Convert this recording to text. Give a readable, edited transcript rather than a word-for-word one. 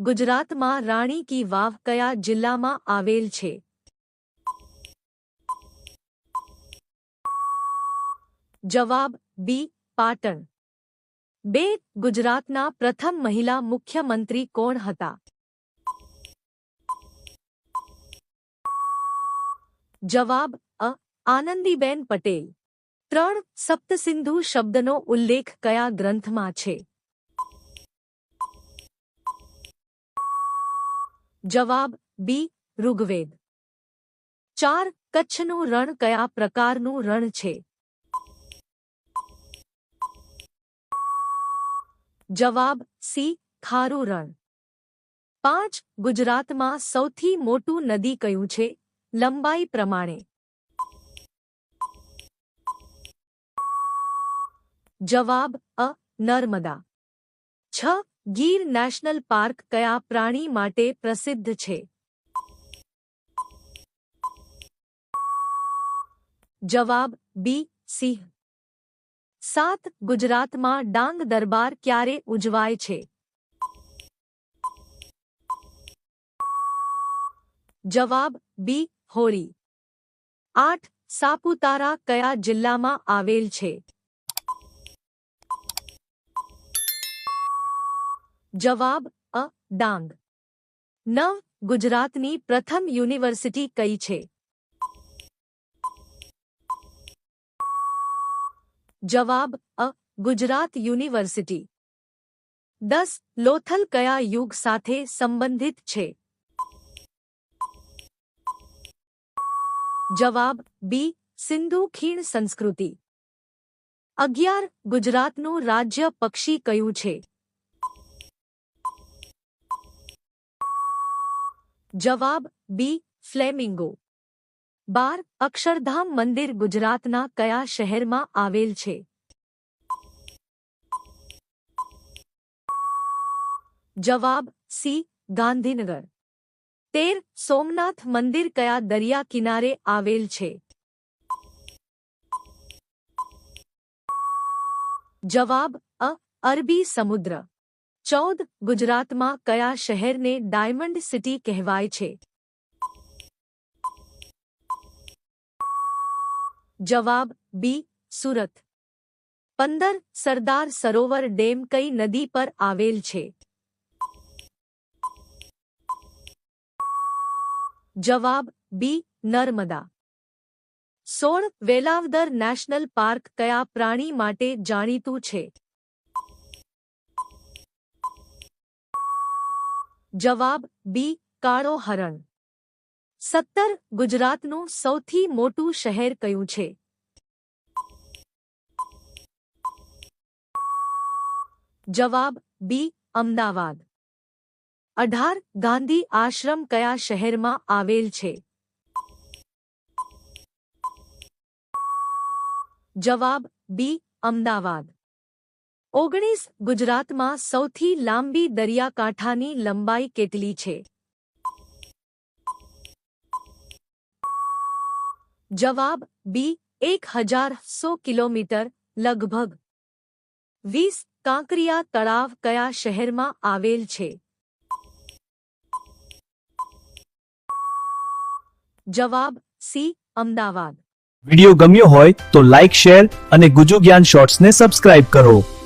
ગુજરાતમાં રાણી કી વાવ કયા જિલ્લામાં આવેલ છે? જવાબ બી. પાટણ. 2. ગુજરાતના પ્રથમ મહિલા મુખ્યમંત્રી કોણ હતા? જવાબ અ. આનંદીબેન પટેલ. 3. સપ્તસિંધુ શબ્દનો ઉલ્લેખ કયા ગ્રંથમાં છે? જવાબ બી. ઋગ્વેદ. 4. કચ્છનું રણ કયા પ્રકારનું રણ છે? જવાબ સી. ખારું રણ. 5. ગુજરાતમાં સૌથી મોટું નદી કયું છે, લંબાઈ પ્રમાણે? જવાબ અ. નર્મદા. 6. ગીર નેશનલ પાર્ક કયા પ્રાણી માટે પ્રસિદ્ધ છે? જવાબ બી. સિંહ. 7. ગુજરાતમાં ડાંગ દરબાર ક્યારે ઉજવાય છે? જવાબ બી. હોળી. 8. સાપુતારા કયા જિલ્લામાં આવેલ છે? જવાબ અ. ડાંગ. 9. ગુજરાતની પ્રથમ યુનિવર્સિટી કઈ છે? જવાબ અ. ગુજરાત યુનિવર્સિટી. 10. લોથલ કયા યુગ સાથે સંબંધિત છે? જવાબ બી. સિંધુ ખીણ સંસ્કૃતિ. 11. ગુજરાતનું રાજ્ય પક્ષી કયું છે? જવાબ બી. ફ્લેમિંગો. 12. અક્ષરધામ મંદિર ગુજરાતના કયા શહેરમાં આવેલ છે? જવાબ સી. ગાંધીનગર. 13. સોમનાથ મંદિર કયા દરિયા કિનારે આવેલ છે? જવાબ અ. અરબી સમુદ્ર. 14. ગુજરાતમાં કયા શહેરને ડાયમંડ સિટી કહેવાય છે? જવાબ બી. સુરત. 15. સરદાર સરોવર ડેમ કઈ નદી પર આવેલ છે? જવાબ બી. નર્મદા. 16. વેલાવદર નેશનલ પાર્ક કયા પ્રાણી માટે જાણીતું છે? જવાબ બી. કાળો હરણ. 17. ગુજરાતનું સૌથી મોટું શહેર કયું છે? જવાબ બી. અમદાવાદ. 18. ગાંધી આશ્રમ કયા શહેરમાં આવેલ છે? જવાબ બી. અમદાવાદ. 19. ગુજરાતમાં સૌથી લાંબી દરિયાકાંઠાની લંબાઈ કેટલી છે? જવાબ બી. 1100 કિલોમીટર લગભગ. 20. કાંકરિયા તળાવ કયા શહેરમાં આવેલ છે? જવાબ સી. અમદાવાદ. વિડિયો ગમ્યો હોય તો લાઇક, શેર અને ગુજુ જ્ઞાન શોર્ટ્સને સબસ્ક્રાઇબ કરો.